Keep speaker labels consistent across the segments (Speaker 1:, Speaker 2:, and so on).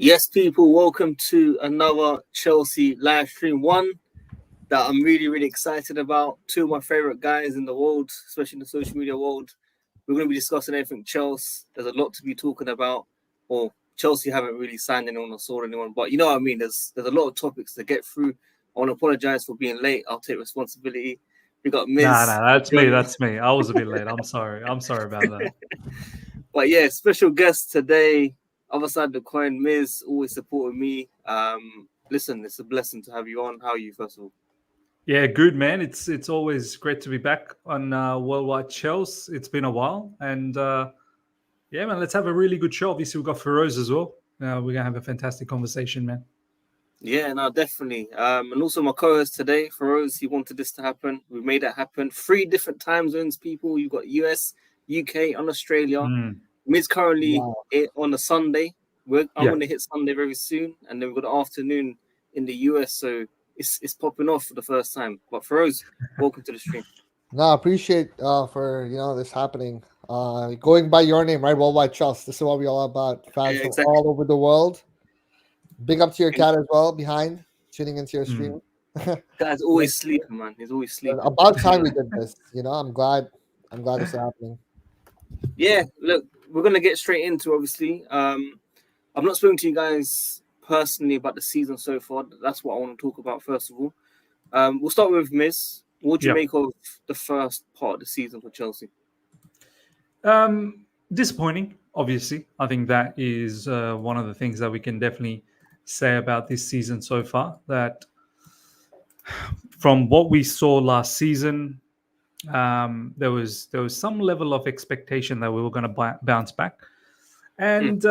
Speaker 1: Yes, people, welcome to another Chelsea live stream. One that I'm really excited about. Two of my favorite guys in the world, especially in the social media world. We're going to be discussing everything Chelsea. There's a lot to be talking about. Well, Chelsea haven't really signed anyone or sold anyone, but you know what I mean. There's a lot of topics to get through. I want to apologize for being late. I'll take responsibility. We got Miz.
Speaker 2: That's me. That's me. I was a bit late. I'm sorry about that.
Speaker 1: But yeah, special guest today. Other side of the coin, Miz always supported me. Listen, it's a blessing to have you on. How are you, first of all?
Speaker 2: Yeah, good man. It's always great to be back on WorldWideChels. It's been a while, and yeah, man, let's have a really good show. Obviously, we've got Feroz as well. We're gonna have a fantastic conversation, man.
Speaker 1: Yeah, no, definitely. And also my co-host today, Feroz, he wanted this to happen. We made it happen. 3 different time zones, people. You've got US, UK, and Australia. Miz currently on a Sunday. I'm going to hit Sunday very soon, and then we've got the afternoon in the US, so it's popping off for the first time. But Feroz, welcome to the stream.
Speaker 3: No, I appreciate for this happening. Going by your name, right? WorldWideChels. This is what we're all about. Fans from all over the world. Big up to your cat as well, behind, tuning into your stream.
Speaker 1: Guy's always sleeping, man. He's always sleeping.
Speaker 3: About time we did this. I'm glad this is happening.
Speaker 1: Yeah, look, we're gonna get straight into obviously. I've not spoken to you guys personally about the season so far. That's what I want to talk about first of all. We'll start with Miz. What do you make of the first part of the season for Chelsea?
Speaker 2: Disappointing, obviously. I think that is one of the things that we can definitely say about this season so far. That from what we saw last season, there was some level of expectation that we were going to bounce back, and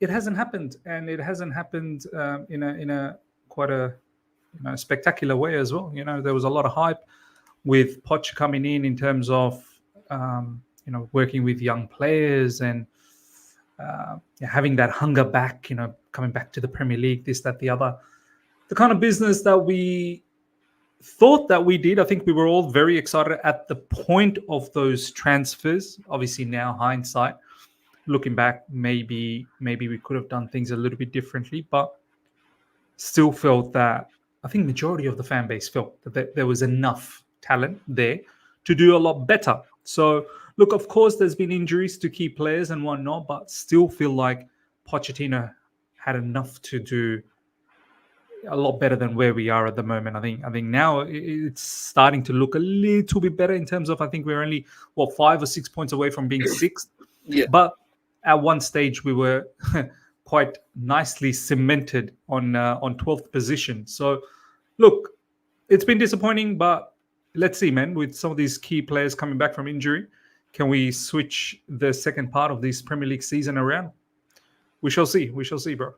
Speaker 2: it hasn't happened. And it hasn't happened in a quite a spectacular way as well. There was a lot of hype with Poch coming in terms of working with young players and having that hunger back, coming back to the Premier League, this, that, the other. The kind of business that we thought that we did. I think we were all very excited at the point of those transfers. Obviously now hindsight, looking back, maybe we could have done things a little bit differently, but still felt that I think majority of the fan base felt that there was enough talent there to do a lot better. So look, of course, there's been injuries to key players and whatnot, but still feel like Pochettino had enough to do a lot better than where we are at the moment. I think now it's starting to look a little bit better in terms of, I think we're only 5 or 6 points away from being sixth.
Speaker 1: Yeah.
Speaker 2: But at one stage we were quite nicely cemented on 12th position. So look, it's been disappointing, but let's see, man, with some of these key players coming back from injury, can we switch the second part of this Premier League season around? We shall see, bro.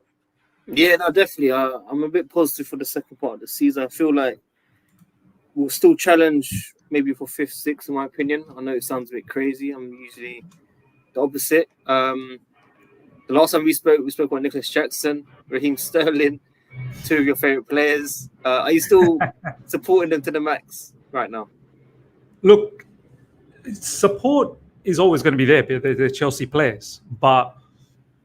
Speaker 1: Yeah, no, definitely. I'm a bit positive for the second part of the season. I feel like we'll still challenge maybe for 5th, 6th, in my opinion. I know it sounds a bit crazy. I'm usually the opposite. The last time we spoke about Nicholas Jackson, Raheem Sterling, 2 of your favorite players. Are you still supporting them to the max right now?
Speaker 2: Look, support is always going to be there. They're Chelsea players, but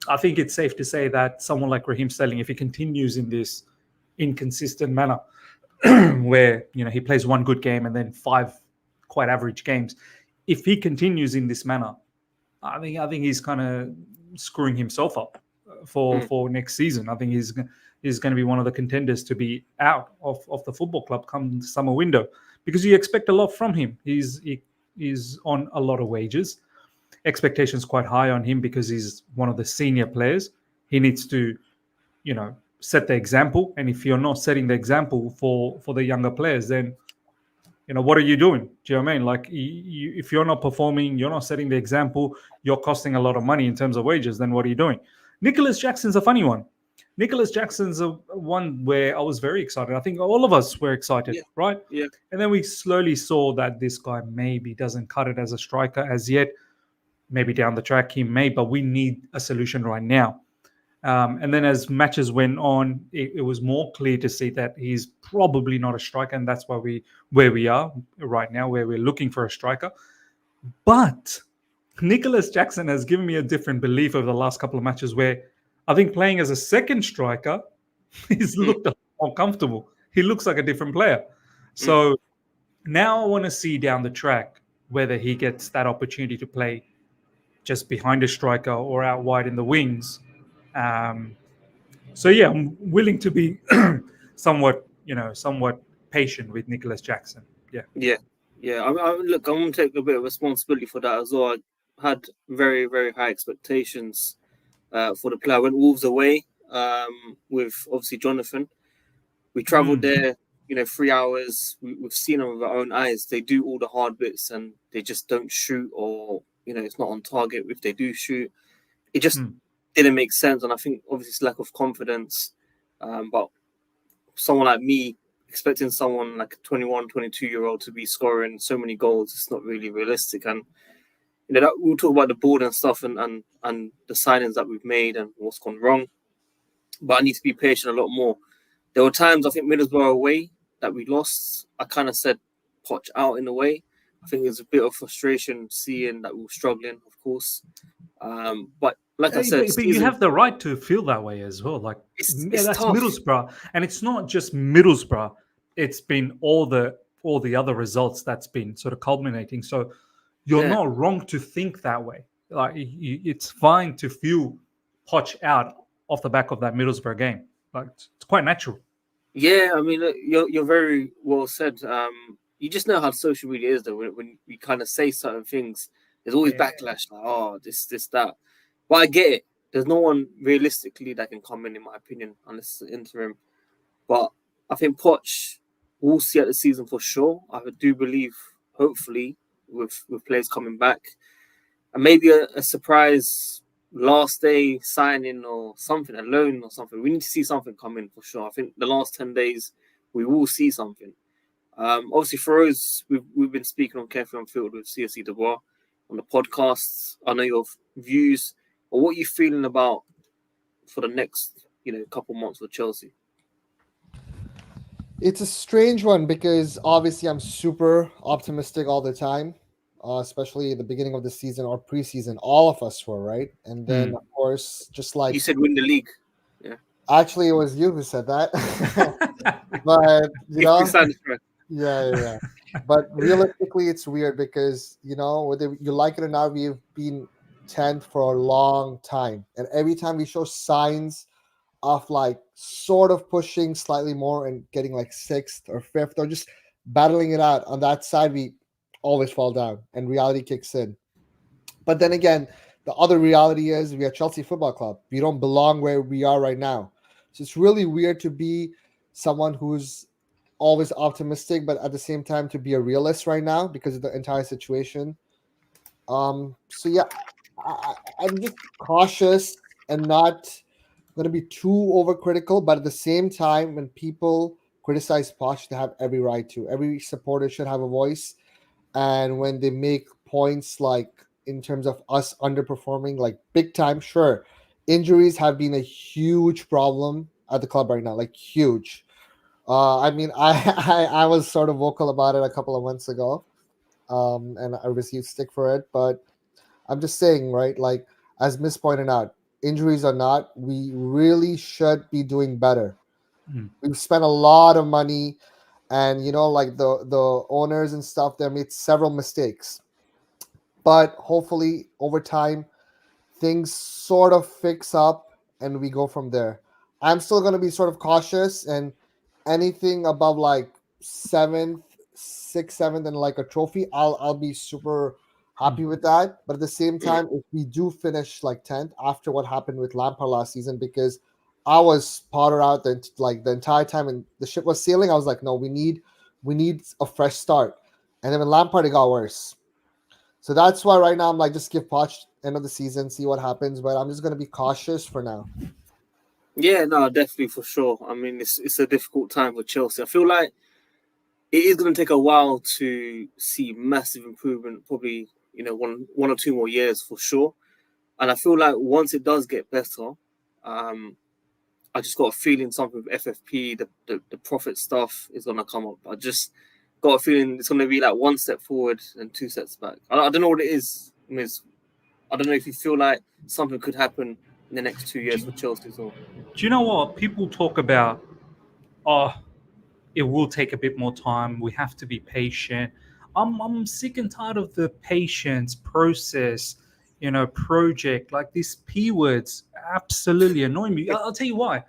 Speaker 2: I think it's safe to say that someone like Raheem Sterling, if he continues in this inconsistent manner, where he plays one good game and then 5 quite average games, if he continues in this manner, I think he's kind of screwing himself up for next season. I think he's going to be one of the contenders to be out of the football club come the summer window, because you expect a lot from him. He's on a lot of wages. Expectations quite high on him because he's one of the senior players. He needs to, set the example. And if you're not setting the example for the younger players, then, what are you doing? Do you know what I mean? Like, if you're not performing, you're not setting the example, you're costing a lot of money in terms of wages, then what are you doing? Nicholas Jackson's a funny one. Nicholas Jackson's a one where I was very excited. I think all of us were excited, right?
Speaker 1: Yeah.
Speaker 2: And then we slowly saw that this guy maybe doesn't cut it as a striker as yet. Maybe down the track he may, but we need a solution right now. And then as matches went on, it was more clear to see that he's probably not a striker, and that's why where we are right now, where we're looking for a striker. But Nicholas Jackson has given me a different belief over the last couple of matches, where I think playing as a second striker, he's looked a lot more comfortable. He looks like a different player. So now I want to see down the track whether he gets that opportunity to play just behind a striker or out wide in the wings. So yeah, I'm willing to be somewhat patient with Nicholas Jackson.
Speaker 1: Yeah. Look, I'm going to take a bit of responsibility for that as well. I had very, very high expectations for the player. I went Wolves away with obviously Jonathan. We travelled there, 3 hours. We've seen them with our own eyes. They do all the hard bits and they just don't shoot, or it's not on target. If they do shoot, it just didn't make sense. And I think obviously it's lack of confidence. But someone like me, expecting someone like a 21, 22-year-old to be scoring so many goals, it's not really realistic. And we'll talk about the board and stuff and the signings that we've made and what's gone wrong. But I need to be patient a lot more. There were times, I think, Middlesbrough away that we lost. I kind of said Poch out in a way. I think there's a bit of frustration seeing that we were struggling, of course. But like I said,
Speaker 2: but you have the right to feel that way as well. Like
Speaker 1: it's
Speaker 2: that's
Speaker 1: tough.
Speaker 2: Middlesbrough, and it's not just Middlesbrough. It's been all the other results that's been sort of culminating. So you're not wrong to think that way. Like it's fine to feel Poch out off the back of that Middlesbrough game. Like it's quite natural.
Speaker 1: Yeah, I mean, look, you're very well said. You just know how social media is, though. When you kind of say certain things, there's always backlash. Like, oh, this, that. But I get it. There's no one realistically that can come in my opinion, unless it's interim. But I think Poch will see at the season for sure. I do believe, hopefully, with players coming back, and maybe a surprise last day signing or something, a loan or something. We need to see something come in for sure. I think the last 10 days we will see something. Obviously, for us, we've been speaking on Carefully on Field with CSC Dubois on the podcasts. I know your views, or what are you feeling about for the next couple months with Chelsea?
Speaker 3: It's a strange one because obviously I'm super optimistic all the time. Especially at the beginning of the season or preseason, all of us were, right? And then, of course, just like
Speaker 1: you said, win the league. Yeah,
Speaker 3: actually, it was you who said that. But yeah. But realistically, it's weird because whether you like it or not, we've been 10th for a long time, and every time we show signs of like sort of pushing slightly more and getting like 6th or 5th or just battling it out on that side, we always fall down and reality kicks in. But then again, the other reality is we are Chelsea Football Club. We don't belong where we are right now. So it's really weird to be someone who's always optimistic, but at the same time to be a realist right now because of the entire situation. So yeah, I'm just cautious and not going to be too overcritical, but at the same time, when people criticize Poch, they have every right to. Every supporter should have a voice. And when they make points like in terms of us underperforming, like big time, sure, injuries have been a huge problem at the club right now, like huge. I mean, I was sort of vocal about it a couple of months ago, and I received stick for it. But I'm just saying, right? Like as Miss pointed out, injuries or not, we really should be doing better. We've spent a lot of money. And like the owners and stuff, they made several mistakes. But hopefully over time, things sort of fix up and we go from there. I'm still gonna be sort of cautious, and anything above like 7th, 6th, 7th, and like a trophy, I'll be super happy with that. But at the same time, if we do finish like 10th after what happened with Lampard last season, because I was Potter out the entire time and the ship was sailing, I was like, no, we need a fresh start. And then when Lampard, it got worse. So that's why right now I'm like, just give Poch end of the season, see what happens. But I'm just gonna be cautious for now.
Speaker 1: Yeah, no, definitely for sure. I mean, it's a difficult time for Chelsea. I feel like it is going to take a while to see massive improvement. Probably one or two more years for sure. And I feel like once it does get better, I just got a feeling something with FFP, the profit stuff is going to come up. I just got a feeling it's going to be like one step forward and 2 steps back. I don't know what it is, Miz. I don't know if you feel like something could happen in the next 2 years for Chelsea. So,
Speaker 2: do you know what people talk about? Oh, it will take a bit more time. We have to be patient. I'm sick and tired of the patience process, project, like these P words absolutely annoy me. I'll tell you why.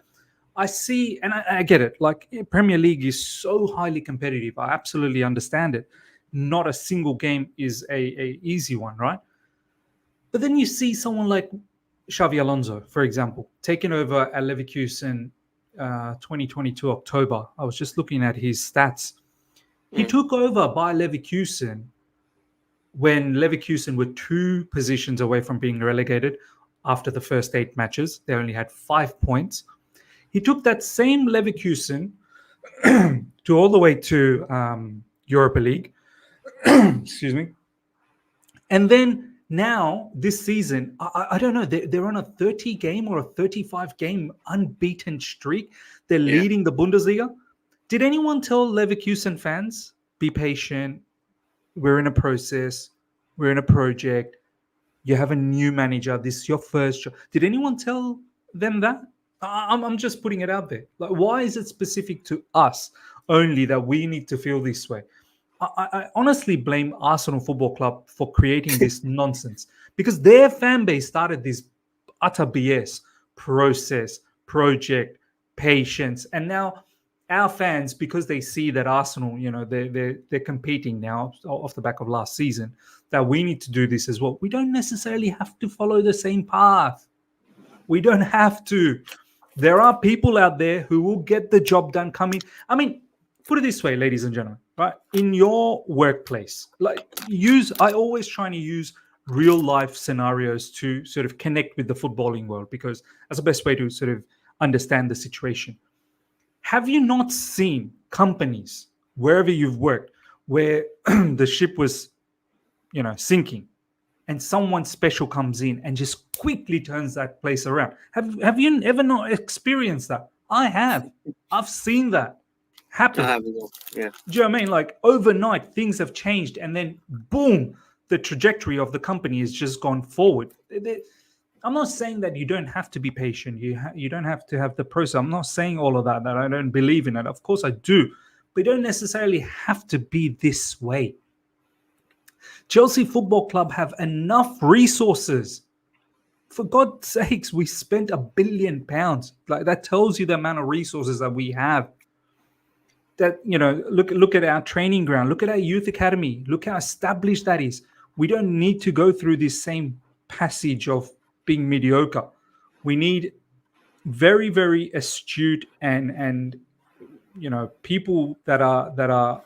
Speaker 2: I see, and I get it. Like Premier League is so highly competitive. I absolutely understand it. Not a single game is a easy one, right? But then you see someone like Xavi Alonso, for example, taking over at Leverkusen 2022 October. I was just looking at his stats. He took over by Leverkusen when Leverkusen were 2 positions away from being relegated after the first 8 matches. They only had 5 points. He took that same Leverkusen to all the way to Europa League. Excuse me. And then now this season, I don't know, they're on a 30 game or a 35 game unbeaten streak. They're leading the Bundesliga. Did anyone tell Leverkusen fans, be patient, we're in a process, we're in a project, you have a new manager, this is your first job? Did anyone tell them that? I'm just putting it out there. Like, why is it specific to us only that we need to feel this way? I honestly blame Arsenal Football Club for creating this nonsense, because their fan base started this utter BS process, project, patience, and now our fans, because they see that Arsenal, they're competing now off the back of last season, that we need to do this as well. We don't necessarily have to follow the same path. We don't have to. There are people out there who will get the job done coming. I mean, put it this way, ladies and gentlemen, right? In your workplace, I always try to use real life scenarios to sort of connect with the footballing world, because that's the best way to sort of understand the situation. Have you not seen companies, wherever you've worked, where the ship was, sinking, and someone special comes in and just quickly turns that place around? Have you ever not experienced that? I have. I've seen that happen.
Speaker 1: I have, yeah.
Speaker 2: Do you know what I mean? Like overnight, things have changed, and then boom, the trajectory of the company has just gone forward. I'm not saying that you don't have to be patient. You don't have to have the process. I'm not saying all of that I don't believe in it. Of course I do. But you don't necessarily have to be this way. Chelsea Football Club have enough resources. For God's sakes, we spent £1 billion. Like, that tells you the amount of resources that we have. That, look at our training ground. Look at our youth academy. Look how established that is. We don't need to go through this same passage of being mediocre. We need very, very astute and people that've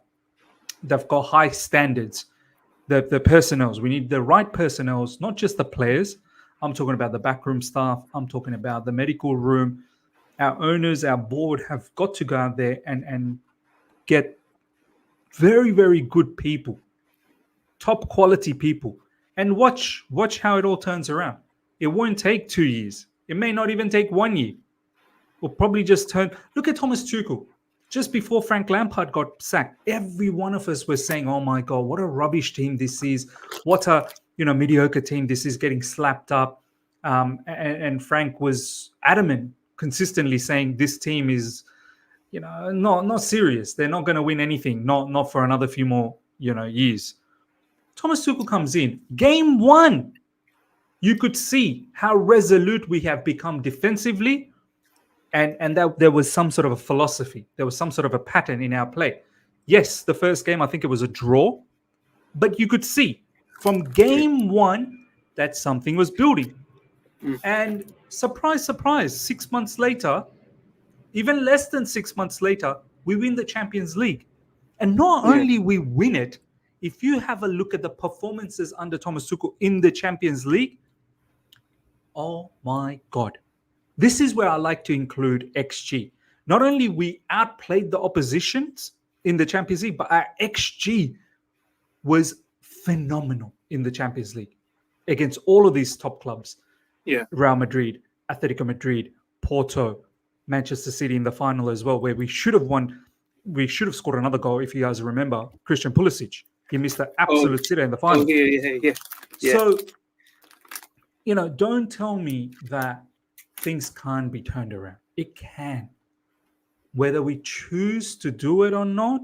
Speaker 2: got high standards. The personnels. We need the right personnels, not just the players. I'm talking about the backroom staff. I'm talking about the medical room. Our owners, our board have got to go out there and get very, very good people, top quality people, and watch how it all turns around. It won't take 2 years. It may not even take 1 year. We'll probably just turn. Look at Thomas Tuchel. Just before Frank Lampard got sacked, every one of us was saying, "Oh my God, what a rubbish team this is! What a mediocre team this is, getting slapped up." And Frank was adamant, consistently saying this team is, not serious. They're not going to win anything. Not for another few more, years. Thomas Tuchel comes in. Game 1, you could see how resolute we have become defensively. And that there was some sort of a philosophy. There was some sort of a pattern in our play. Yes, the first game, I think it was a draw. But you could see from game 1 that something was building. And surprise, surprise, 6 months later, even less than 6 months later, we win the Champions League. And not only we win it, if you have a look at the performances under Thomas Tuchel in the Champions League, oh my God. This is where I like to include XG. Not only we outplayed the oppositions in the Champions League, but our XG was phenomenal in the Champions League against all of these top clubs.
Speaker 1: Yeah.
Speaker 2: Real Madrid, Atletico Madrid, Porto, Manchester City in the final as well, where we should have won. We should have scored another goal, if you guys remember. Christian Pulisic, he missed an absolute sitter in the final.
Speaker 1: Yeah.
Speaker 2: So, don't tell me that things can't be turned around. It can. Whether we choose to do it or not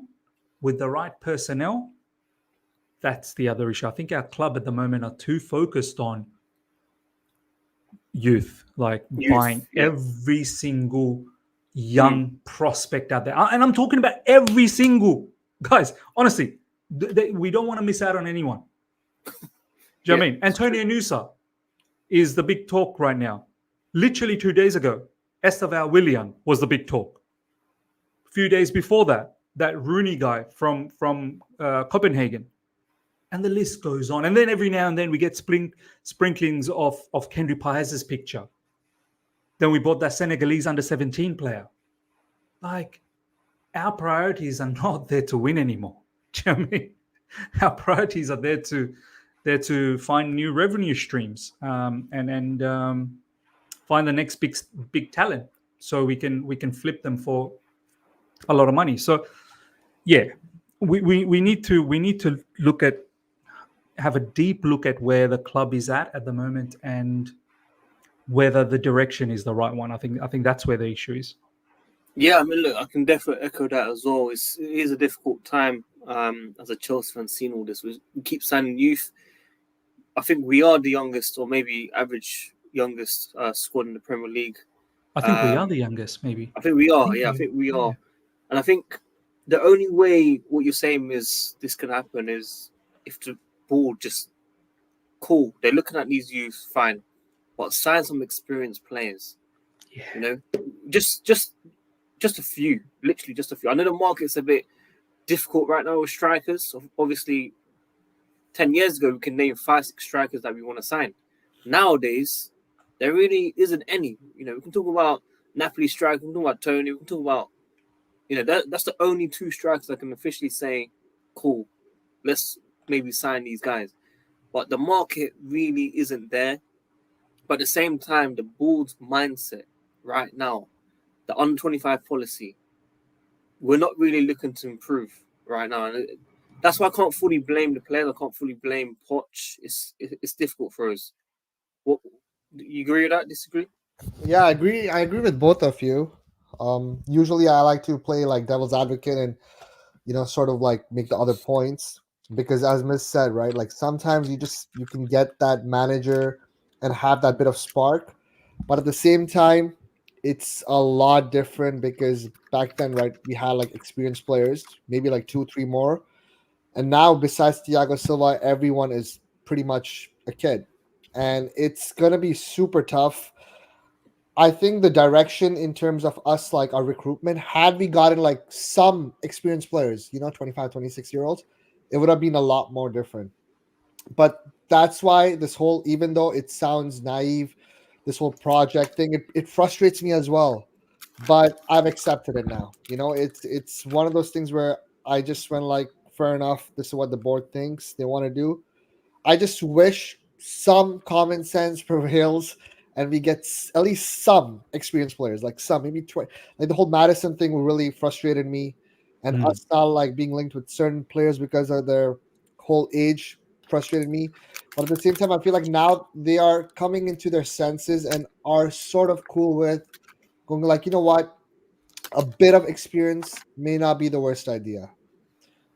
Speaker 2: with the right personnel, that's the other issue. I think our club at the moment are too focused on youth, like buying every single young prospect out there. And I'm talking about every single, guys, honestly, we don't want to miss out on anyone. Do you know what I mean? Antonio Nusa is the big talk right now. Literally 2 days ago, Esteval Willian was the big talk. A few days before that, that Rooney guy from Copenhagen. And the list goes on. And then every now and then we get sprinklings of Kendry Paez's picture. Then we bought that Senegalese under-17 player. Like, our priorities are not there to win anymore. Do you know what I mean? Our priorities are there to find new revenue streams and find the next big talent, so we can flip them for a lot of money. So, yeah, we need to have a deep look at where the club is at the moment and whether the direction is the right one. I think that's where the issue is.
Speaker 1: Yeah, I mean, look, I can definitely echo that as well. It is a difficult time as a Chelsea fan seeing all this. We keep signing youth. I think we are the youngest, or maybe average youngest squad in the Premier League.
Speaker 2: I think we are the youngest, maybe.
Speaker 1: I think we are. I think we are. And I think the only way what you're saying is this can happen is if the board just they're looking at these youth, fine, but sign some experienced players. Yeah. You know, just a few, literally just a few. I know the market's a bit difficult right now with strikers. Obviously, 10 years ago, we can name 5-6 strikers that we want to sign. Nowadays, there really isn't any. You know, we can talk about Napoli striker, we can talk about Tony, we can talk about, you know, that's the only 2 strikers I can officially say, cool, let's maybe sign these guys. But the market really isn't there. But at the same time, the board's mindset right now, the under-25 policy, we're not really looking to improve right now. And that's why I can't fully blame the players. I can't fully blame Poch. It's difficult for us. What, you agree with that? Disagree?
Speaker 3: Yeah, I agree with both of you. Usually I like to play like devil's advocate and, you know, sort of like make the other points, because as Miss said, right, like sometimes you can get that manager and have that bit of spark, but at the same time, it's a lot different because back then, right, we had like experienced players, maybe like 2-3 more. And now besides Thiago Silva, everyone is pretty much a kid. And it's going to be super tough. I think the direction in terms of us, like our recruitment, had we gotten like some experienced players, you know, 25, 26-year-olds, it would have been a lot more different. But that's why this whole, even though it sounds naive, this whole project thing, it frustrates me as well. But I've accepted it now. You know, it's one of those things where I just went like, fair enough, this is what the board thinks they want to do. I just wish some common sense prevails and we get at least some experienced players, like some, maybe 20. Like the whole Madison thing really frustrated me, and us not like being linked with certain players because of their whole age frustrated me. But at the same time, I feel like now they are coming into their senses and are sort of cool with going like, you know what, a bit of experience may not be the worst idea.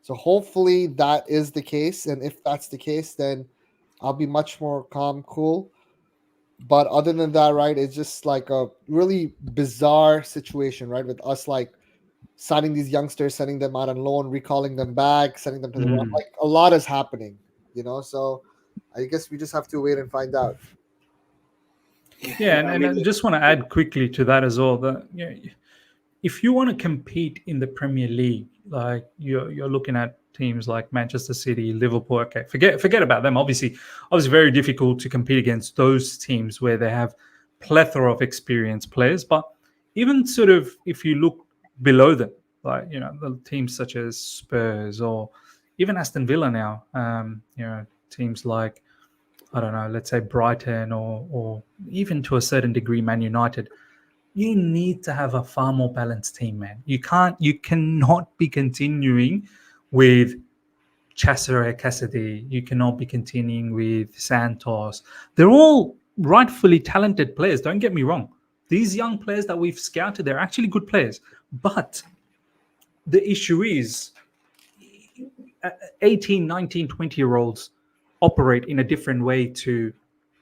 Speaker 3: So hopefully that is the case. And if that's the case, then I'll be much more calm, cool. But other than that, right, it's just like a really bizarre situation, right? With us like signing these youngsters, sending them out on loan, recalling them back, sending them to the run. Like a lot is happening, you know? So I guess we just have to wait and find out.
Speaker 2: Yeah, and I just want to add quickly to that as well that if you want to compete in the Premier League, like you're looking at teams like Manchester City, Liverpool. Okay, forget about them. Obviously, very difficult to compete against those teams where they have plethora of experienced players. But even sort of if you look below them, like the teams such as Spurs or even Aston Villa now, teams like, I don't know, let's say Brighton or even to a certain degree Man United. You need to have a far more balanced team, man. You cannot be continuing with Cesare Cassidy. You cannot be continuing with Santos. They're all rightfully talented players. Don't get me wrong. These young players that we've scouted, they're actually good players. But the issue is 18, 19, 20-year-olds operate in a different way to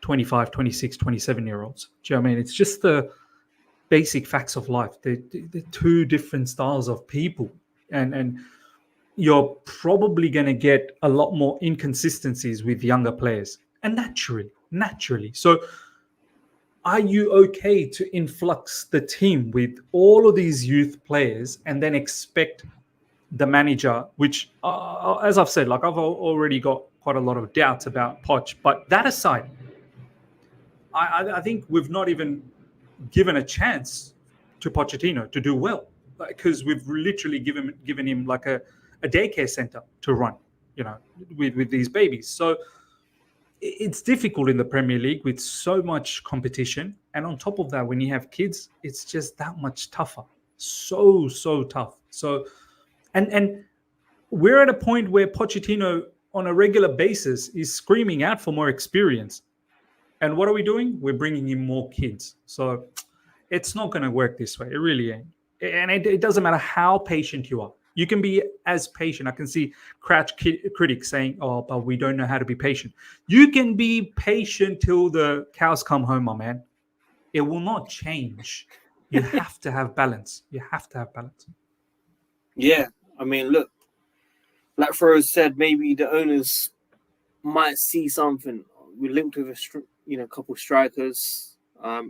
Speaker 2: 25, 26, 27-year-olds. Do you know what I mean? It's just the basic facts of life. They're two different styles of people. And you're probably going to get a lot more inconsistencies with younger players. And naturally. So are you okay to influx the team with all of these youth players and then expect the manager, which, as I've said, like I've already got quite a lot of doubts about Poch. But that aside, I think we've not even given a chance to Pochettino to do well, because we've literally given him like a daycare center to run, with these babies. So it's difficult in the Premier League with so much competition. And on top of that, when you have kids, it's just that much tougher. So tough. So, and we're at a point where Pochettino on a regular basis is screaming out for more experience. And what are we doing? We're bringing in more kids. So it's not going to work this way. It really ain't. And it doesn't matter how patient you are. You can be as patient. I can see Crouch critics saying, oh, but we don't know how to be patient. You can be patient till the cows come home, my man. It will not change. You have to have balance.
Speaker 1: Yeah. I mean, look, like Feroz said, maybe the owners might see something. We linked with a couple strikers.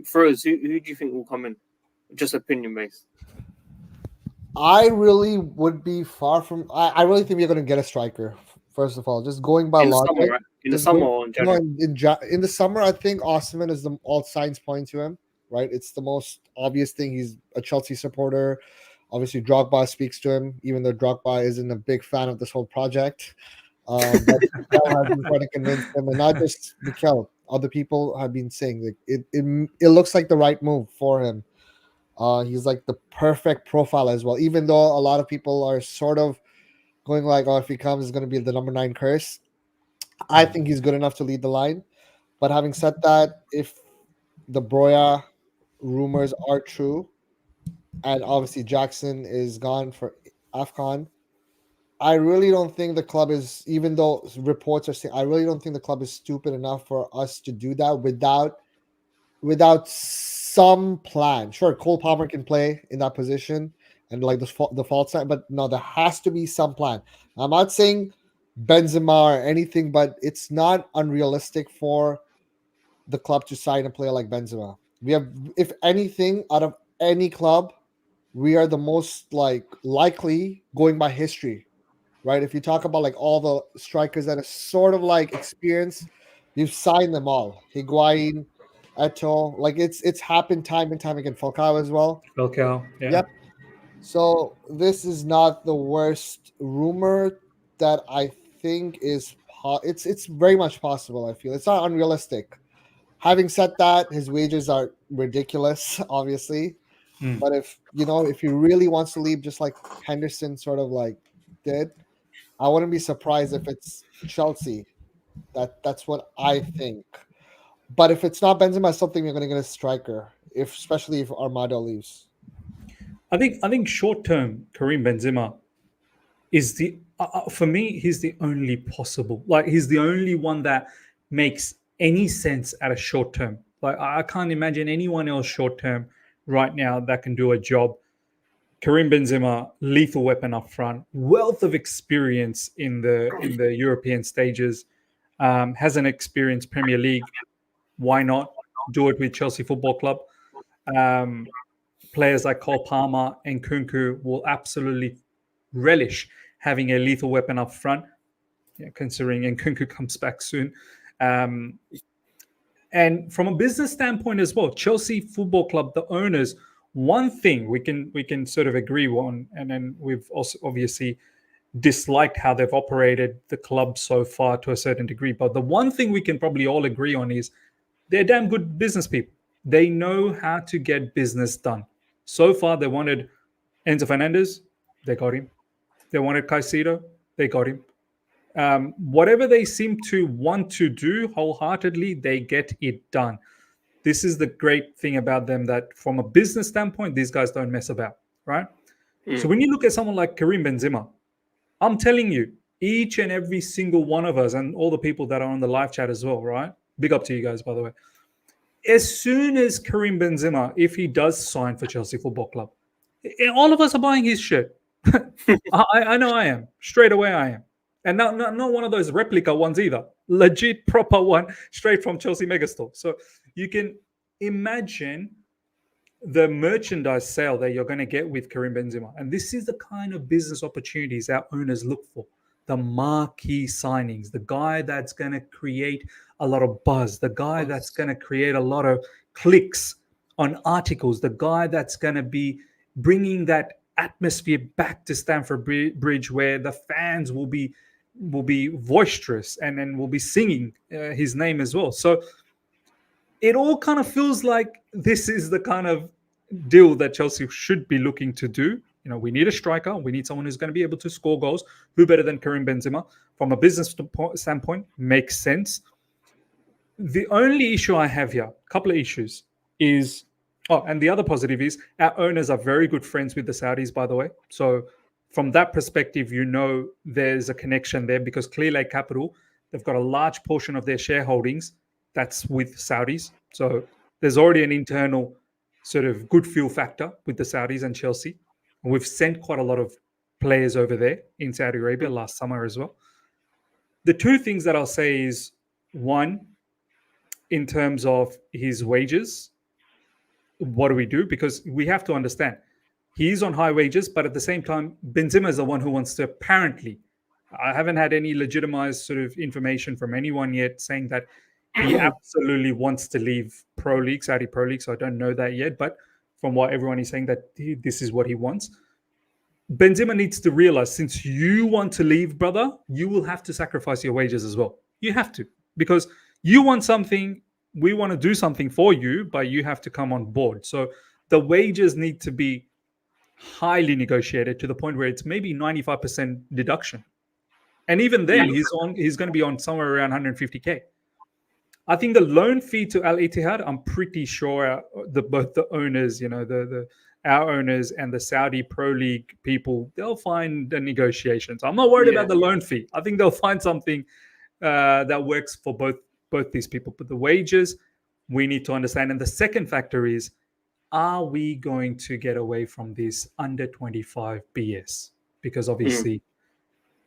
Speaker 1: Feroz, who do you think will come in? Just opinion based.
Speaker 3: I really would be far from. I really think we're going to get a striker. First of all, just going by logic.
Speaker 1: Summer, right? In the summer or in January?
Speaker 3: No, in the summer, I think Osimhen is all signs point to him. Right, it's the most obvious thing. He's a Chelsea supporter. Obviously, Drogba speaks to him, even though Drogba isn't a big fan of this whole project. But Mikel has been trying to convince him, and not just Mikel. Other people have been saying like it looks like the right move for him. He's like the perfect profile as well. Even though a lot of people are sort of going like, "Oh, if he comes, it's going to be the number 9 curse." I think he's good enough to lead the line. But having said that, if the Broya rumors are true, and obviously Jackson is gone for AFCON, I really don't think the club is, even though reports are saying, I really don't think the club is stupid enough for us to do that without some plan. Sure, Cole Palmer can play in that position and like the fault side, but no, there has to be some plan. I'm not saying Benzema or anything, but it's not unrealistic for the club to sign a player like Benzema. We have, if anything, out of any club, we are the most likely going by history, right? If you talk about like all the strikers that are sort of like experienced, you've signed them all. Higuain, Eto'o, like it's happened time and time again. Falcao as well.
Speaker 2: Falcao, yeah.
Speaker 3: Yep. So this is not the worst rumor that I think is. It's very much possible. I feel it's not unrealistic. Having said that, his wages are ridiculous, obviously. But if he really wants to leave, just like Henderson sort of like did, I wouldn't be surprised if it's Chelsea. That's what I think. But if it's not Benzema, I still think we're going to get a striker, especially if Armado leaves.
Speaker 2: I think short term, Karim Benzema is the for me, he's the only possible. Like he's the only one that makes any sense at a short term. Like I can't imagine anyone else short term right now that can do a job. Karim Benzema, lethal weapon up front, wealth of experience in the European stages, has an experienced Premier League. Why not do it with Chelsea Football Club? Players like Cole Palmer and Nkunku will absolutely relish having a lethal weapon up front, considering Nkunku comes back soon. And from a business standpoint as well, Chelsea Football Club, the owners, one thing we can sort of agree on, and then we've also obviously disliked how they've operated the club so far to a certain degree. But the one thing we can probably all agree on is they're damn good business people. They know how to get business done. So far, they wanted Enzo Fernandez, they got him. They wanted Caicedo, they got him. Whatever they seem to want to do wholeheartedly, they get it done. this is the great thing about them, that from a business standpoint, these guys don't mess about, right? So when you look at someone like Karim Benzema, I'm telling you, each and every single one of us, and all the people that are on the live chat as well, right? Big up to you guys, by the way. As soon as Karim Benzema, if he does sign for Chelsea Football Club, all of us are buying his shirt. I know I am. Straight away I am. And not one of those replica ones either. Legit, proper one, straight from Chelsea Megastore. So you can imagine the merchandise sale that you're going to get with Karim Benzema. And this is the kind of business opportunities our owners look for. The marquee signings, the guy that's going to create a lot of buzz, the guy that's going to create a lot of clicks on articles, the guy that's going to be bringing that atmosphere back to Stamford Bridge, where the fans will be boisterous and will be singing his name as well. So it all kind of feels like this is the kind of deal that Chelsea should be looking to do. You know, we need a striker. We need someone who's going to be able to score goals. Who better than Karim Benzema? From a business standpoint, makes sense. The only issue I have here, a couple of issues, is... Oh, and the other positive is our owners are very good friends with the Saudis, by the way. So from that perspective, you know there's a connection there, because Clear Lake Capital, they've got a large portion of their shareholdings that's with Saudis. So there's already an internal sort of good feel factor with the Saudis and Chelsea. And we've sent quite a lot of players over there in Saudi Arabia last summer as well. The two things that I'll say is, one, in terms of his wages, what do we do? Because we have to understand, he's on high wages, but at the same time, Benzema is the one who wants to apparently, I haven't had any legitimized sort of information from anyone yet saying that he absolutely wants to leave Pro League, Saudi Pro League. So I don't know that yet, but from what everyone is saying, that this is what he wants. Benzema needs to realize, since you want to leave, brother, you will have to sacrifice your wages as well. You have to, because you want something, we want to do something for you, but you have to come on board. So the wages need to be highly negotiated to the point where it's maybe 95% deduction. And even then, he's going to be on somewhere around 150K. I think the loan fee to Al Ittihad, I'm pretty sure both the owners, you know, our owners and the Saudi Pro League people, they'll find the negotiations. I'm not worried about the loan fee. I think they'll find something that works for both these people. But the wages, we need to understand. And the second factor is, are we going to get away from this under 25 BS? Because obviously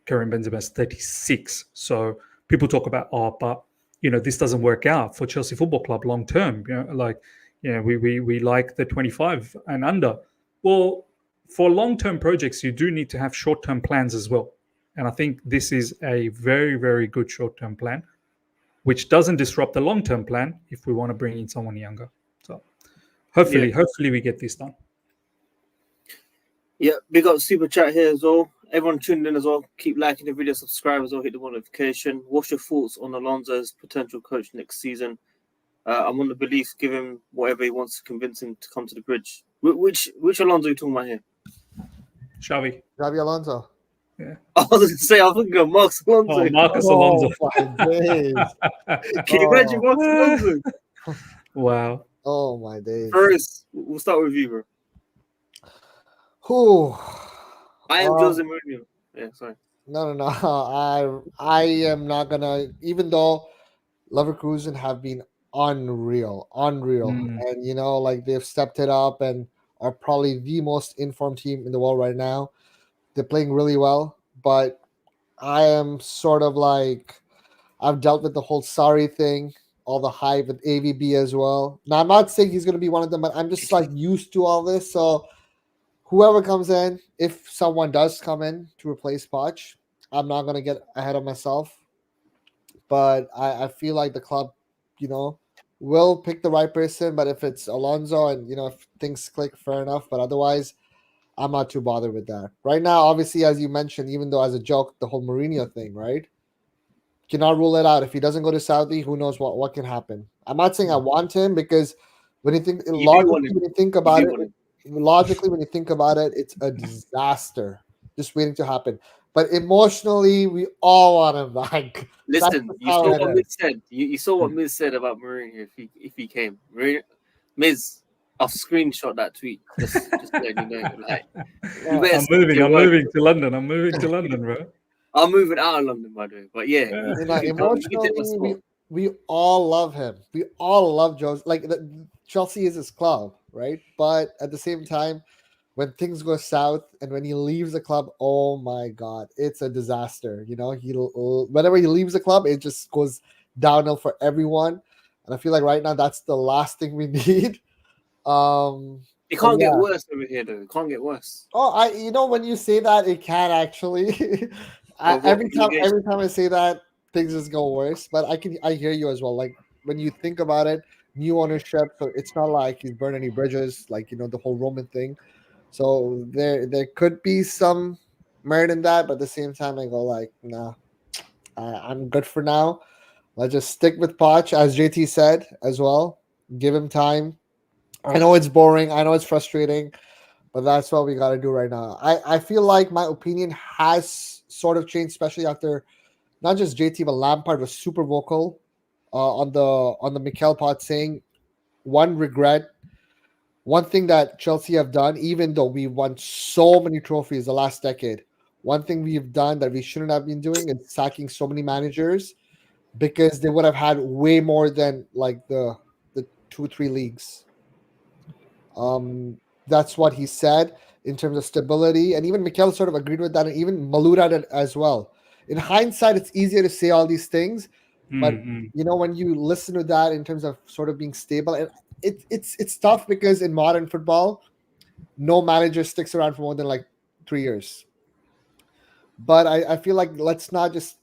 Speaker 2: Karim Benzema is 36. So people talk about, but you know, this doesn't work out for Chelsea Football Club long term. You know, like, you know, we like the 25 and under. Well, for long-term projects, you do need to have short-term plans as well. And I think this is a very, very good short-term plan, which doesn't disrupt the long-term plan if we want to bring in someone younger. So hopefully we get this done.
Speaker 1: Yeah, big up Super Chat here as well. Everyone tuned in as well. Keep liking the video, subscribe as well, hit the notification. What's your thoughts on Alonso's potential coach next season? I'm on the belief, give him whatever he wants to convince him to come to the bridge. Which Alonso are you talking about here?
Speaker 2: Xavi
Speaker 3: Alonso.
Speaker 1: Yeah. I was going to say, I was thinking of Marcos Alonso.
Speaker 2: Oh, Marcos Alonso.
Speaker 3: My days.
Speaker 1: Can you imagine Marcos Alonso?
Speaker 2: Wow.
Speaker 3: Oh, my days.
Speaker 1: First, we'll start with you, bro.
Speaker 3: Who?
Speaker 1: I am Jose Mourinho. Yeah, sorry.
Speaker 3: No. I am not going to, even though Leverkusen have been unreal. And, you know, like, they've stepped it up and are probably the most informed team in the world right now. They're playing really well, but I am sort of like, I've dealt with the whole Sarri thing, all the hype with AVB as well. Now, I'm not saying he's going to be one of them, but I'm just like used to all this. So whoever comes in, if someone does come in to replace Poch, I'm not going to get ahead of myself. But I feel like the club, you know, will pick the right person. But if it's Alonso and, you know, if things click, fair enough. But otherwise, I'm not too bothered with that. Right now, obviously, as you mentioned, even though as a joke, the whole Mourinho thing, right? Cannot rule it out. If he doesn't go to Saudi, who knows what can happen. I'm not saying I want him, because when you think logically, when you think about it, it's a disaster just waiting to happen. but emotionally, we all want him back.
Speaker 1: Listen, you saw what Miz said. You saw what Miz said about Mourinho if he came. Miz, I'll screenshot that tweet. Just let you know. Like,
Speaker 2: I'm moving to London. I'm moving to London, bro.
Speaker 1: I'm moving out of London, by the way. But yeah,
Speaker 3: emotionally, we all love him. We all love Joe. Like Chelsea is his club, right? But at the same time, when things go south and when he leaves the club, oh my God, it's a disaster. You know, whenever he leaves the club, it just goes downhill for everyone. And I feel like right now that's the last thing we need.
Speaker 1: It can't get worse over here, though. It can't get worse.
Speaker 3: Oh, when you say that, it can actually. Every time I say that, things just go worse. But I hear you as well. Like when you think about it, new ownership, so it's not like he's burned any bridges, like the whole Roman thing. So there could be some merit in that, but at the same time, I go like, nah, I'm good for now. Let's just stick with Poch, as JT said as well. Give him time. I know it's boring. I know it's frustrating, but that's what we got to do right now. I feel like my opinion has sort of changed, especially after not just JT, but Lampard was super vocal on the Mikel pod saying one thing that Chelsea have done, even though we won so many trophies the last decade, one thing we've done that we shouldn't have been doing is sacking so many managers, because they would have had way more than like the 2-3 leagues. That's what he said in terms of stability, and even Mikel sort of agreed with that, and even Malouda did as well. In hindsight, it's easier to say all these things, but when you listen to that in terms of sort of being stable, and it's tough because in modern football, no manager sticks around for more than like 3 years. But I feel like let's not just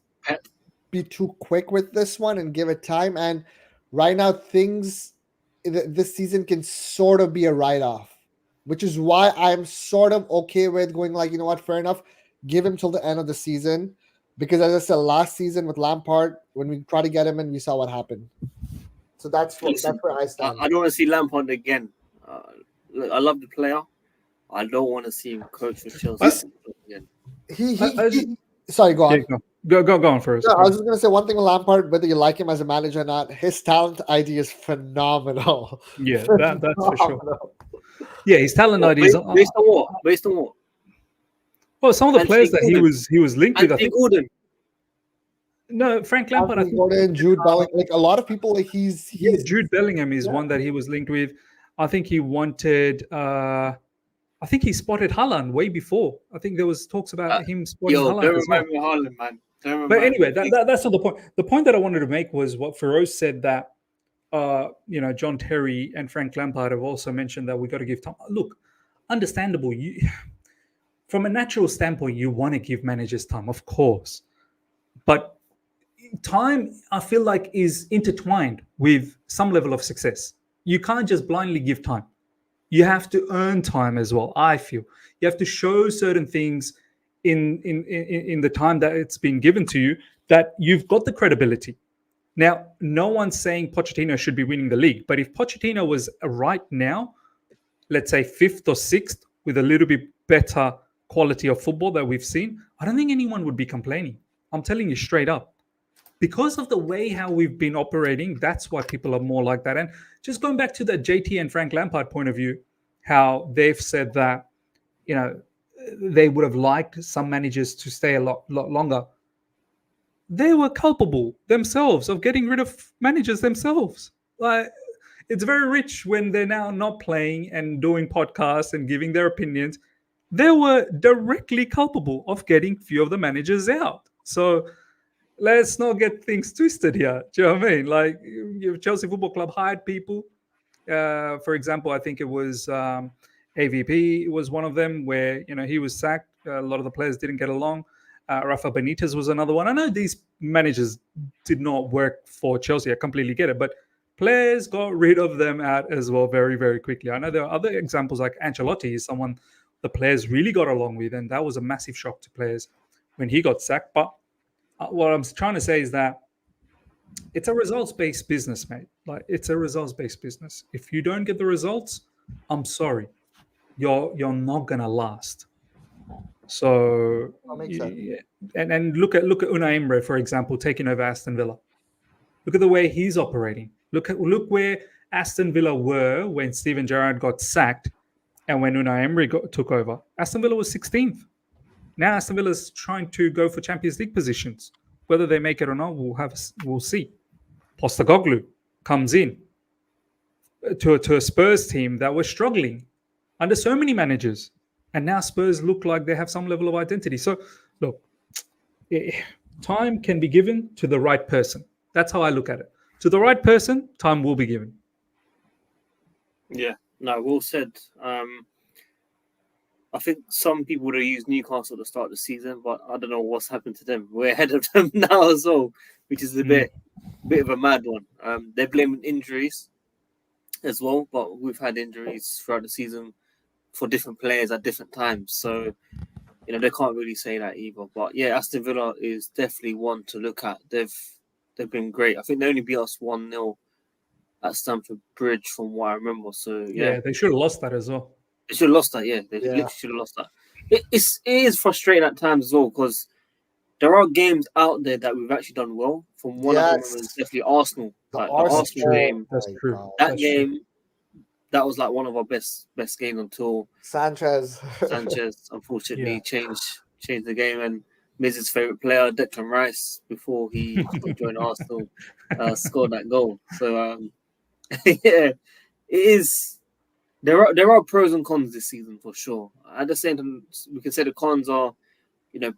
Speaker 3: be too quick with this one and give it time. And right now, things this season can sort of be a write-off, which is why I'm sort of okay with going like, you know what, fair enough, give him till the end of the season. Because as I said, last season with Lampard, when we tried to get him in, we saw what happened. So that's where I stand.
Speaker 1: I don't want to see Lampard again. Look, I love the player. I don't want to see him coach for Chelsea again.
Speaker 3: Sorry, go on.
Speaker 2: Go on first.
Speaker 3: No, I was just going to say one thing with Lampard, whether you like him as a manager or not, his talent ID is phenomenal.
Speaker 2: Yeah, that's for sure. Yeah, his talent ID is
Speaker 1: based on what?
Speaker 2: Well, some of the players that he was linked with, I think.
Speaker 1: Gordon.
Speaker 2: No, Frank Lampard.
Speaker 3: Anthony Gordon, Jude Bellingham, like a lot of people, like he's
Speaker 2: Jude Bellingham is one that he was linked with. I think he wanted. I think he spotted Haaland way before. I think there was talks about him spotting Haaland.
Speaker 1: Don't remember Haaland, man.
Speaker 2: But anyway, that's not the point. The point that I wanted to make was what Feroz said, that John Terry and Frank Lampard have also mentioned that we got to give time. Look, understandable. From a natural standpoint, you want to give managers time, of course. But time, I feel like, is intertwined with some level of success. You can't just blindly give time. You have to earn time as well, I feel. You have to show certain things in the time that it's been given to you, that you've got the credibility. Now, no one's saying Pochettino should be winning the league, but if Pochettino was right now, let's say 5th or 6th, with a little bit better quality of football that we've seen, I don't think anyone would be complaining. I'm telling you straight up. Because of the way how we've been operating, that's why people are more like that. And just going back to the JT and Frank Lampard point of view, how they've said that, they would have liked some managers to stay a lot longer. They were culpable themselves of getting rid of managers themselves. Like, it's very rich when they're now not playing and doing podcasts and giving their opinions. They were directly culpable of getting few of the managers out. So let's not get things twisted here. Do you know what I mean? Like, Chelsea Football Club hired people. For example, I think it was AVP was one of them where, he was sacked. A lot of the players didn't get along. Rafa Benitez was another one. I know these managers did not work for Chelsea. I completely get it. But players got rid of them out as well very, very quickly. I know there are other examples, like Ancelotti is someone the players really got along with, and that was a massive shock to players when he got sacked. But what I'm trying to say is that it's a results-based business, mate. Like, it's a results-based business. If you don't get the results, I'm sorry, you're not gonna last. So,
Speaker 3: That makes sense.
Speaker 2: and look at Unai Emery, for example, taking over Aston Villa. Look at the way he's operating. Look where Aston Villa were when Steven Gerrard got sacked, and when Unai Emery took over. Aston Villa was 16th. Now Aston Villa is trying to go for Champions League positions. Whether they make it or not, we'll see. Postecoglou comes in to a Spurs team that was struggling under so many managers, and now Spurs look like they have some level of identity. So, look, time can be given to the right person. That's how I look at it. To the right person, time will be given.
Speaker 1: Yeah, no, well said. I think some people would have used Newcastle at the start of the season, but I don't know what's happened to them. We're ahead of them now as well, which is a bit of a mad one. They're blaming injuries as well, but we've had injuries throughout the season for different players at different times. So, they can't really say that either. But yeah, Aston Villa is definitely one to look at. They've been great. I think they only beat us 1-0 at Stamford Bridge from what I remember. So yeah,
Speaker 2: they should have lost that as well.
Speaker 1: They should have lost that, yeah. They literally should have lost that. It is frustrating at times as well because there are games out there that we've actually done well. From one of them was definitely Arsenal.
Speaker 3: The
Speaker 1: Arsenal game.
Speaker 2: That's true.
Speaker 1: That game, that was like one of our best games until
Speaker 3: Sanchez,
Speaker 1: unfortunately, changed the game. And Miz's favourite player, Declan Rice, before he joined Arsenal, scored that goal. So, yeah, it is... There are pros and cons this season for sure. At the same time, we can say the cons are,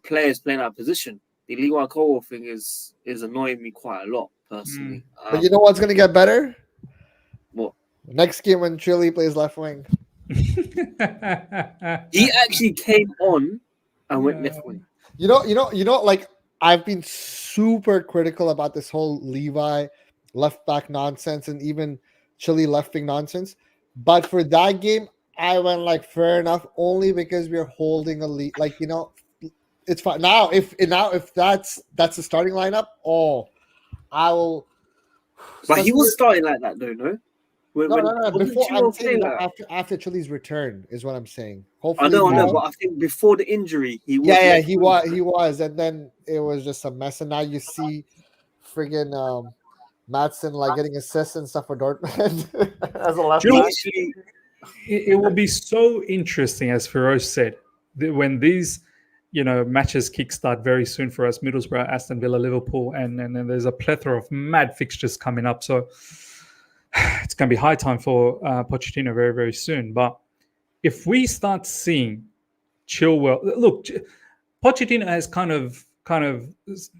Speaker 1: players playing out of position. The Ligue 1 Cole thing is annoying me quite a lot personally.
Speaker 3: But you know what's going to get better?
Speaker 1: What?
Speaker 3: Next game when Chile plays left wing.
Speaker 1: He actually came on and went left wing.
Speaker 3: Like I've been super critical about this whole Levi left back nonsense and even Chile left wing nonsense. But for that game, I went like fair enough, only because we're holding a lead. Like it's fine now. If that's the starting lineup, I will.
Speaker 1: But he was starting like that, though, no?
Speaker 3: No. Before I'm saying after Chile's return is what I'm saying. Hopefully,
Speaker 1: I know, but I think before the injury, he was.
Speaker 3: Yeah, he was, and then it was just a mess. And now you see, friggin' Madsen like getting assists and stuff for Dortmund as a left back.
Speaker 2: It will be so interesting, as Feroz said, when these matches kickstart very soon for us: Middlesbrough, Aston Villa, Liverpool, and then there's a plethora of mad fixtures coming up. So it's going to be high time for Pochettino very, very soon. But if we start seeing Chilwell, look, Pochettino has kind of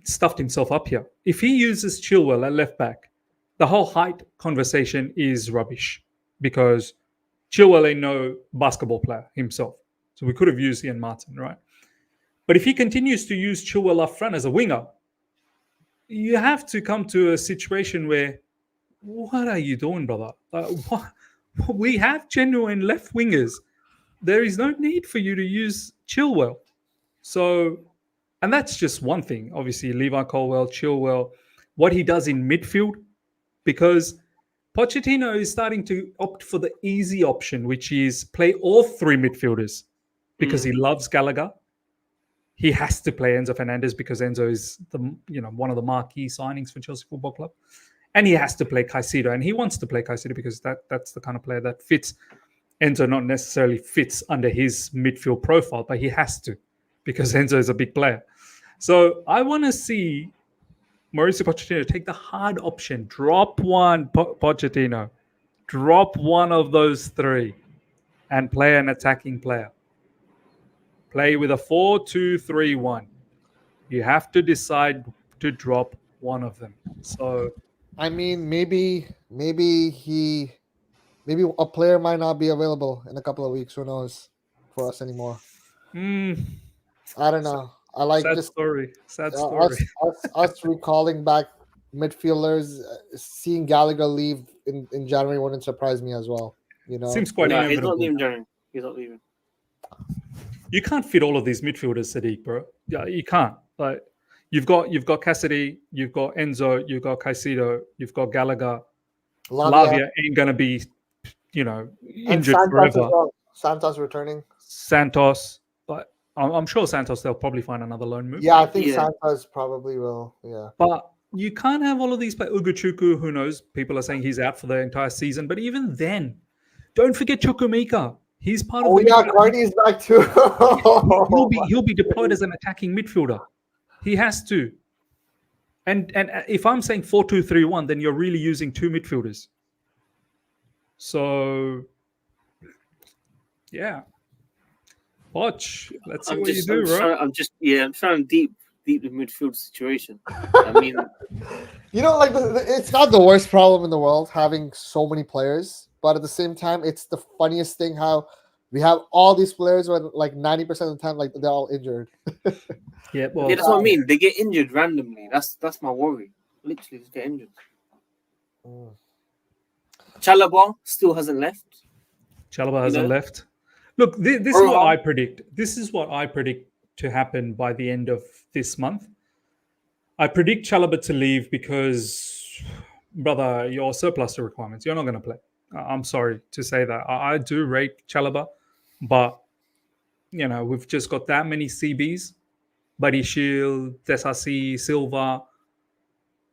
Speaker 2: stuffed himself up here. If he uses Chilwell at left back, the whole height conversation is rubbish because Chilwell ain't no basketball player himself. So we could have used Ian Martin, right? But if he continues to use Chilwell up front as a winger, you have to come to a situation where, what are you doing, brother? We have genuine left wingers. There is no need for you to use Chilwell. So, and that's just one thing. Obviously, Levi Colwill, Chilwell, what he does in midfield, because Pochettino is starting to opt for the easy option, which is play all three midfielders because he loves Gallagher. He has to play Enzo Fernandez because Enzo is one of the marquee signings for Chelsea Football Club. And he has to play Caicedo, and he wants to play Caicedo because that's the kind of player that fits. Enzo not necessarily fits under his midfield profile, but he has to because Enzo is a big player. So I want to see Mauricio Pochettino take the hard option. Drop one, Pochettino. Drop one of those three and play an attacking player. Play with a 4-2-3-1. You have to decide to drop one of them. So,
Speaker 3: I mean, maybe a player might not be available in a couple of weeks. Who knows for us anymore?
Speaker 2: I
Speaker 3: don't know. I like
Speaker 2: sad
Speaker 3: this
Speaker 2: story. Sad story.
Speaker 3: Us recalling back midfielders, seeing Gallagher leave in January wouldn't surprise me as well.
Speaker 2: Seems quite inevitable.
Speaker 1: He's not leaving January. He's not leaving.
Speaker 2: You can't fit all of these midfielders, Sadiq, bro. Yeah, you can't. Like you've got Cassidy, you've got Enzo, you've got Caicedo, you've got Gallagher. Lavia ain't gonna be, injured forever.
Speaker 3: Santos returning.
Speaker 2: Santos, but I'm sure Santos, they'll probably find another loan move.
Speaker 3: Yeah, I think Santos probably will. Yeah.
Speaker 2: But you can't have all of these players. Ugochukwu, who knows? People are saying he's out for the entire season. But even then, don't forget Chukwuemeka. He's part of the midfield.
Speaker 3: Carney is back too.
Speaker 2: he'll be deployed as an attacking midfielder. He has to. And if I'm saying 4-2-3-1, then you're really using two midfielders. So, yeah. Watch. Let's see what you do, right?
Speaker 1: I'm trying to deep the midfield situation. I mean,
Speaker 3: like it's not the worst problem in the world having so many players, but at the same time, it's the funniest thing how we have all these players when like 90% of the time, like they're all injured.
Speaker 2: Yeah,
Speaker 1: that's what I mean. They get injured randomly. That's my worry. Literally, just get injured. Chalobah still hasn't left.
Speaker 2: Chalobah hasn't left. Look, this is what I predict. This is what I predict to happen by the end of this month. I predict Chalobah to leave because, brother, you're surplus to requirements. You're not going to play. I'm sorry to say that. I do rate Chalobah, but, we've just got that many CBs. Buddy Shield, Desasi, Silva.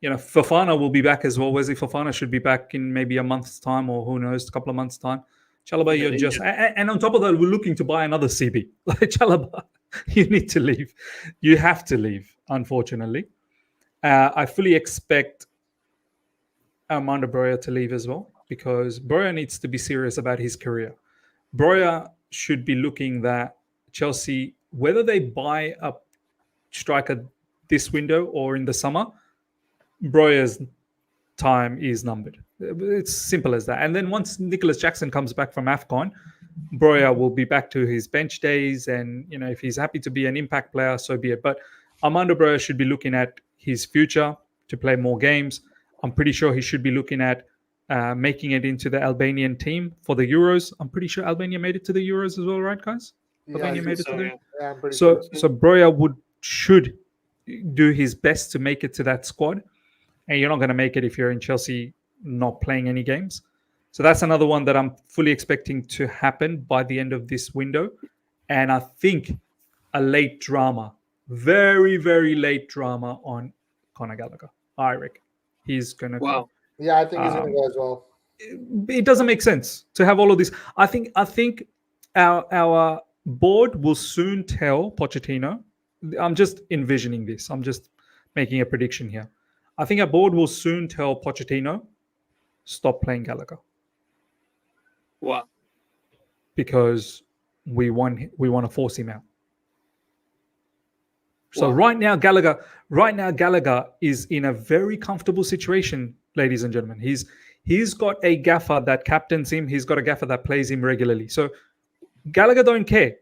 Speaker 2: Fofana will be back as well. Wesley Fofana should be back in maybe a month's time, or who knows, a couple of months' time. Chalobah, you're just... And on top of that, we're looking to buy another CB. Like, Chalobah, you need to leave. You have to leave, unfortunately. I fully expect Armando Broja to leave as well, because Broja needs to be serious about his career. Broja should be looking that Chelsea, whether they buy a striker this window or in the summer, Broja's time is numbered. It's simple as that. And then once Nicholas Jackson comes back from AFCON, Broja will be back to his bench days. And, if he's happy to be an impact player, so be it. But Armando Broja should be looking at his future to play more games. I'm pretty sure he should be looking at making it into the Albanian team for the Euros. I'm pretty sure Albania made it to the Euros as well, right, guys? Albania made it to the...
Speaker 3: Yeah, I'm pretty
Speaker 2: sure.
Speaker 3: sure.
Speaker 2: So Broja should do his best to make it to that squad. And you're not going to make it if you're in Chelsea not playing any games. So that's another one that I'm fully expecting to happen by the end of this window. And I think a late drama, very, very late drama on Conor Gallagher. I reckon he's going to...
Speaker 1: Wow.
Speaker 3: Yeah, I think he's going to go as well.
Speaker 2: It doesn't make sense to have all of this. I think our board will soon tell Pochettino. I'm just envisioning this. I'm just making a prediction here. I think our board will soon tell Pochettino, stop playing Gallagher.
Speaker 1: Wow.
Speaker 2: Because we want to force him out. So right now Gallagher is in a very comfortable situation, ladies and gentlemen. He's got a gaffer that captains him. He's got a gaffer that plays him regularly. So Gallagher don't care.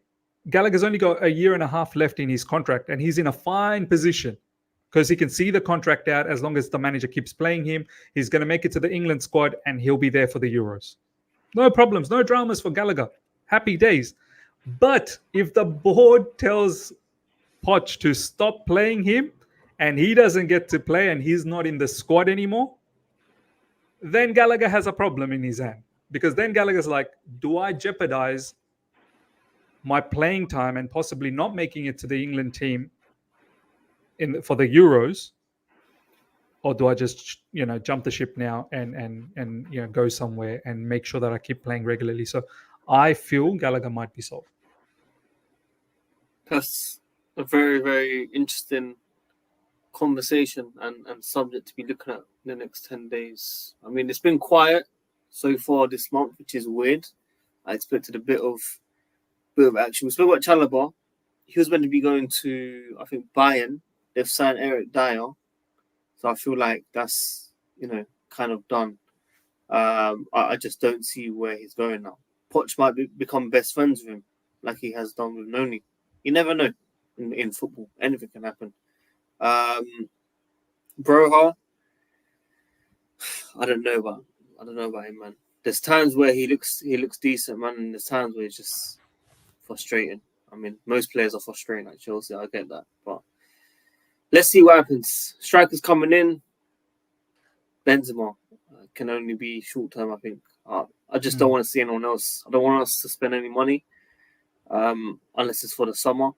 Speaker 2: Gallagher's only got a year and a half left in his contract, and he's in a fine position because he can see the contract out as long as the manager keeps playing him. He's going to make it to the England squad, and he'll be there for the Euros. No problems, no dramas for Gallagher. Happy days. But if the board tells Poch to stop playing him and he doesn't get to play and he's not in the squad anymore, then Gallagher has a problem in his hand. Because then Gallagher's like, do I jeopardize my playing time and possibly not making it to the England team for the Euros? Or do I just, jump the ship now and go somewhere and make sure that I keep playing regularly? So I feel Gallagher might be sold.
Speaker 1: That's a very, very interesting conversation and subject to be looking at in the next 10 days. I mean, it's been quiet so far this month, which is weird. I expected a bit of action. We spoke about Chalobah. He was meant to be going to, I think, Bayern. They've signed Eric Dyer. So I feel like that's, kind of done. I just don't see where he's going now. Poch might become best friends with him, like he has done with Noni. You never know in football. Anything can happen. Broja, I don't know about him, man. There's times where he looks decent, man, and there's times where it's just frustrating. I mean, most players are frustrating at Chelsea. I get that, but let's see what happens. Strikers coming in. Benzema can only be short term, I think. I just don't want to see anyone else. I don't want us to spend any money, unless it's for the summer.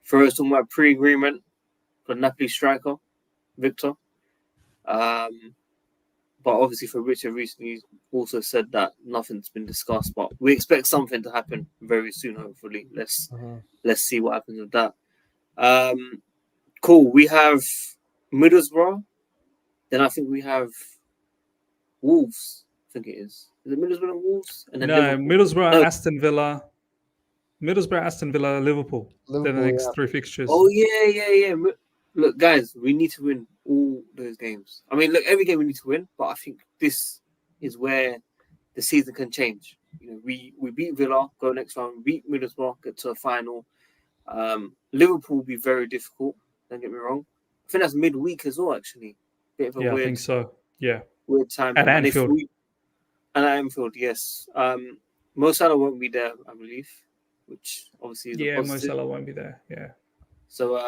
Speaker 1: First, talking about pre-agreement for Napoli striker, Victor. But obviously Fabrizio recently also said that nothing's been discussed, but we expect something to happen very soon, hopefully. Let's see what happens with that. Cool. We have Middlesbrough. Then I think we have Wolves. I think it is. Is it Middlesbrough and Wolves? And then
Speaker 2: Middlesbrough, Aston Villa. Middlesbrough, Aston Villa, Liverpool. They're the next 3 fixtures.
Speaker 1: Oh, yeah. Look, guys, we need to win all those games. I mean, look, every game we need to win, but I think this is where the season can change. You know, we beat Villa, go next round, beat Middlesbrough, get to a final. Liverpool will be very difficult, don't get me wrong. I think that's midweek as well, actually. Bit of a weird,
Speaker 2: I think so. Yeah.
Speaker 1: Weird time.
Speaker 2: At Anfield.
Speaker 1: And at Anfield, yes. Mo Salah won't be there, I believe, which obviously is a positive.
Speaker 2: Mo Salah won't be there. Yeah.
Speaker 1: So,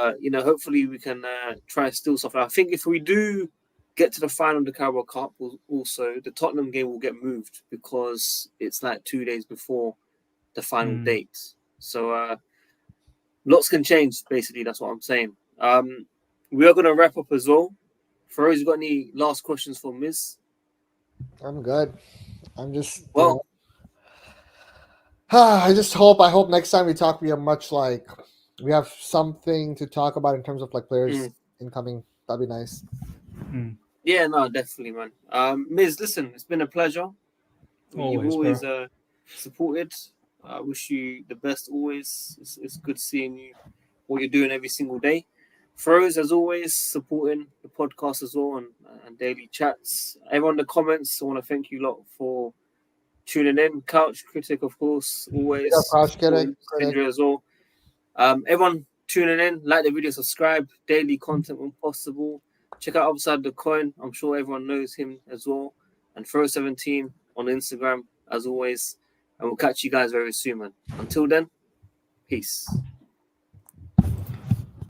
Speaker 1: hopefully we can try and steal something. I think if we do get to the final of the Carabao Cup, also the Tottenham game will get moved because it's like 2 days before the final date. So, lots can change, basically. That's what I'm saying. We are going to wrap up as well. Feroz, you got any last questions for Miz?
Speaker 3: I'm good. I'm just, I hope next time we talk, we are much like, we have something to talk about in terms of like players incoming. That'd be nice.
Speaker 1: Yeah, no, definitely, man. Miz, listen, it's been a pleasure. You've always supported. I wish you the best always. It's good seeing you, what you're doing every single day. Feroz, as always, supporting the podcast as well and daily chats. Everyone in the comments, I want to thank you lot for tuning in. Couch Critic, of course, always.
Speaker 3: Couch Critic
Speaker 1: as well. Everyone tuning in, like the video, subscribe, daily content when possible. Check out Upside the Coin. I'm sure everyone knows him as well. And Feroz17 on Instagram, as always. And we'll catch you guys very soon, man. Until then, peace.